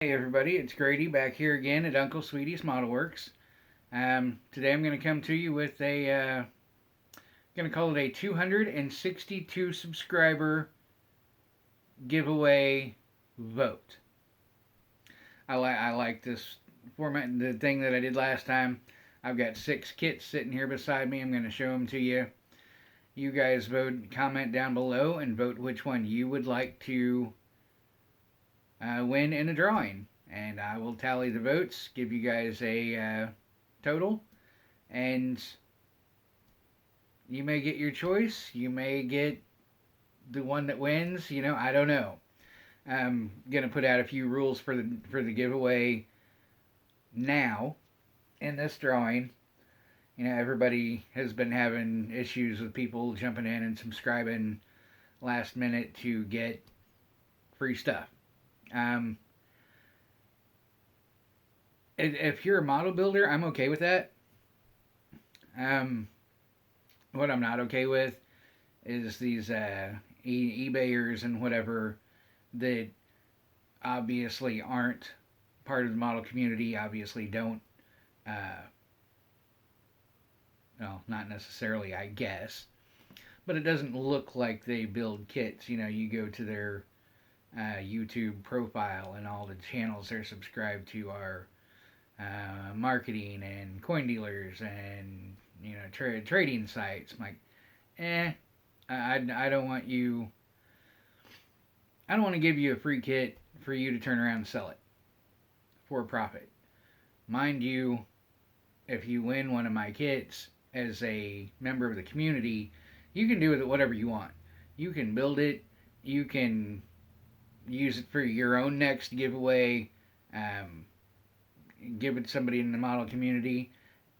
Hey everybody, it's Grady back here again at Uncle Sweetie's Model Works. Today I'm going to come to you with going to call it a 262 subscriber giveaway vote. I like this format, the thing that I did last time. I've got 6 kits sitting here beside me. I'm going to show them to you. You guys vote, comment down below, and vote which one you would like to win in a drawing. And I will tally the votes, give you guys a total, and you may get your choice. You may get the one that wins. I don't know. I'm gonna put out a few rules for the giveaway now in this drawing. Everybody has been having issues with people jumping in and subscribing last minute to get free stuff. Um, if you're a model builder, I'm okay with that. What I'm not okay with is these eBayers and whatever that obviously aren't part of the model community, obviously don't, well, not necessarily, I guess, but it doesn't look like they build kits. You go to their YouTube profile, and all the channels they're subscribed to are marketing and coin dealers and trading sites. I'm like, I don't want you. I don't want to give you a free kit for you to turn around and sell it for a profit. Mind you, if you win one of my kits as a member of the community, you can do with it whatever you want. You can build it. You can use it for your own next giveaway. Give it to somebody in the model community.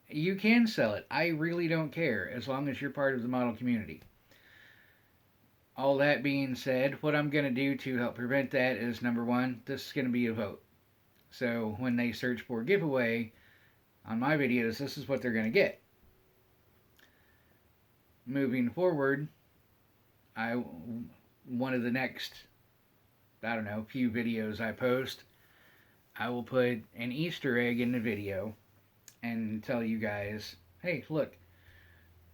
You can sell it. I really don't care as long as you're part of the model community. All that being said, what I'm going to do to help prevent that is, number one, this is going to be a vote. So when they search for giveaway on my videos, this is what they're going to get. Moving forward, one of the next, few videos I post, I will put an Easter egg in the video and tell you guys, hey, look,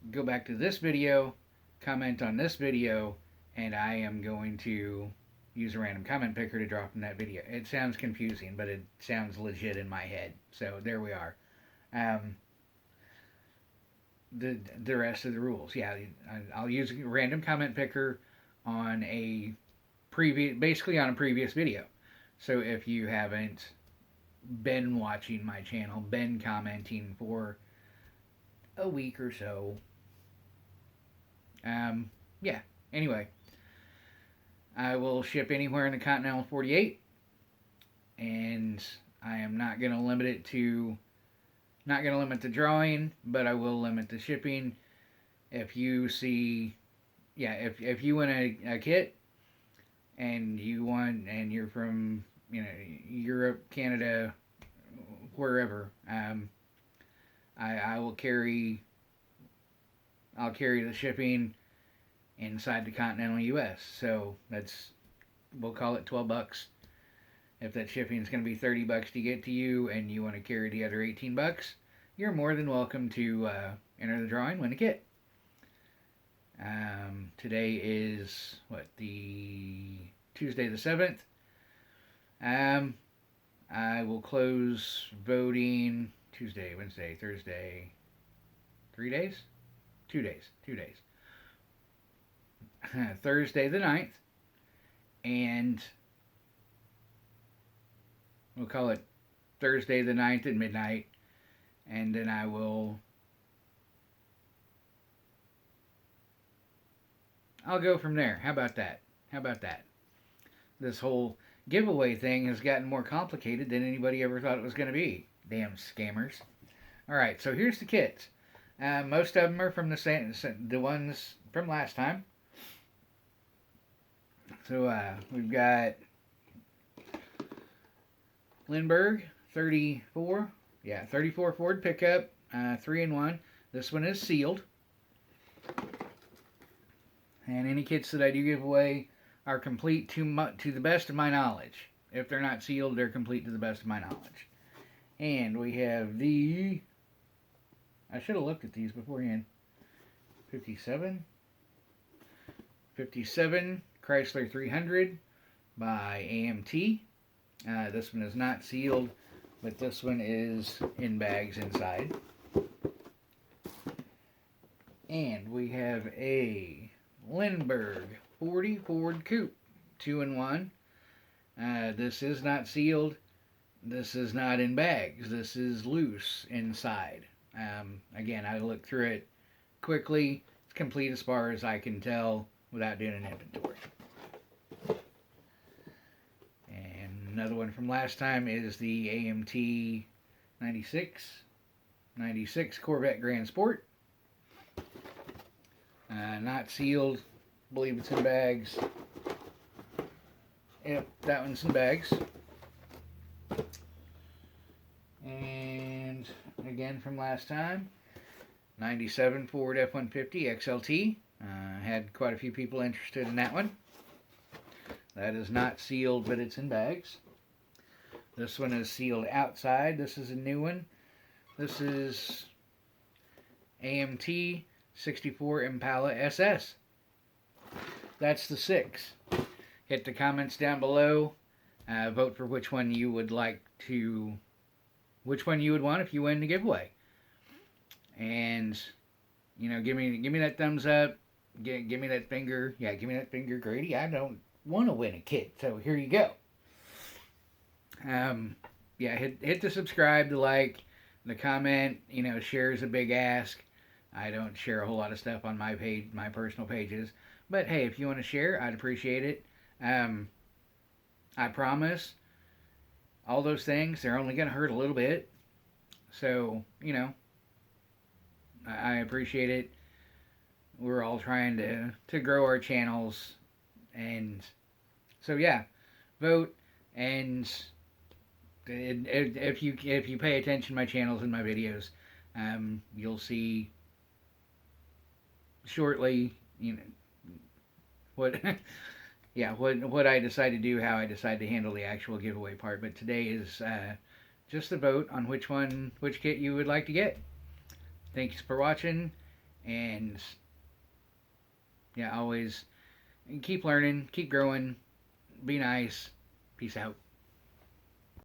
go back to this video, comment on this video, and I am going to use a random comment picker to drop in that video. It sounds confusing, but it sounds legit in my head. So there we are. The rest of the rules, yeah, I'll use a random comment picker on basically on a previous video. So if you haven't been watching my channel, been commenting for a week or so, yeah. Anyway, I will ship anywhere in the continental 48, and I am not going to limit the drawing, but I will limit the shipping. If you see, if you win a kit and you're from Europe, Canada, wherever, I'll carry the shipping inside the continental U.S. So we'll call it $12. If that shipping is going to be $30 to get to you, and you want to carry the other $18, you're more than welcome to enter the drawing, win a kit. Today is the Tuesday the 7th. I will close voting Tuesday, Wednesday, Thursday. 3 days? 2 days. 2 days. Thursday the 9th. And we'll call it Thursday the 9th at midnight. And then I'll go from there. How about that? This whole giveaway thing has gotten more complicated than anybody ever thought it was going to be. Damn scammers. Alright, so here's the kits. Most of them are from the ones from last time. So we've got Lindbergh 34. Yeah, 34 Ford pickup, 3-in-1. This one is sealed. And any kits that I do give away are complete to the best of my knowledge. if they're not sealed, they're complete to the best of my knowledge. And we have the, I should have looked at these beforehand. 57 Chrysler 300 by AMT. This one is not sealed, but this one is in bags inside. And we have a Lindbergh 40 Ford Coupe 2-in-1. This is not sealed. This is not in bags. This is loose inside. Again, I looked through it quickly. It's complete as far as I can tell without doing an inventory. And another one from last time is the AMT 96 Corvette Grand Sport. Not sealed. Believe it's in bags. Yep, that one's in bags. And again from last time, 97 Ford F-150 XLT. Had quite a few people interested in that one. That is not sealed, but it's in bags. This one is sealed outside. This is a new one. This is AMT 64 Impala SS. That's the 6. Hit the comments down below. Vote for which one you would like to, which one you would want if you win the giveaway. And, you know, give me that thumbs up. Give me that finger. Yeah, give me that finger, Grady. I don't want to win a kit, so here you go. Yeah, hit the subscribe, the like, the comment. You know, share is a big ask. I don't share a whole lot of stuff on my page, my personal pages. But hey, if you want to share, I'd appreciate it. I promise, all those things, they're only going to hurt a little bit. So, you know, I appreciate it. We're all trying to grow our channels. And so, yeah, vote. And if you pay attention to my channels and my videos, you'll see shortly, you know, what yeah, what I decide to do, how I decide to handle the actual giveaway part. But today is just a vote on which kit you would like to get. Thanks for watching, and yeah, always keep learning, keep growing, be nice. Peace out.